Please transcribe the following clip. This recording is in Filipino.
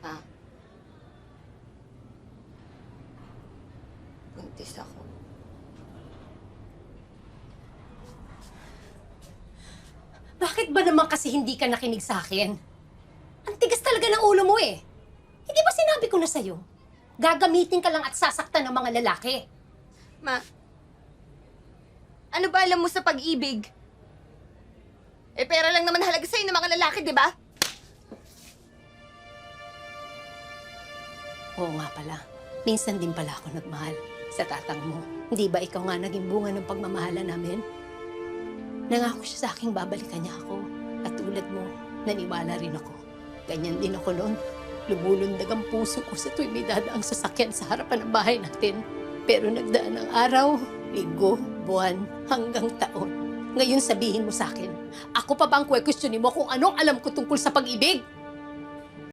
Ha? Buntis ako. Bakit ba naman kasi hindi ka nakinig sa akin? Ang tigas talaga ng ulo mo eh. Hindi ba sinabi ko na sa'yo? Gagamitin ka lang at sasaktan ng mga lalaki. Ma, ano ba alam mo sa pag-ibig? Eh, pera lang naman halaga sa'yo ng mga lalaki, di ba? Oo nga pala. Minsan din pala ako nagmahal sa tatang mo. Hindi ba ikaw nga naging bunga ng pagmamahala namin? Nangako siya sa aking babalikan niya ako. At tulad mo, naniwala rin ako. Ganyan din ako noon. Lumulundag ang puso ko sa tuwing may dadaang sasakyan sa harapan ng bahay natin. Pero nagdaan ang araw, linggo, buwan, hanggang taon. Ngayon sabihin mo sa akin, ako pa bang kwestiyonin mo kung anong alam ko tungkol sa pag-ibig?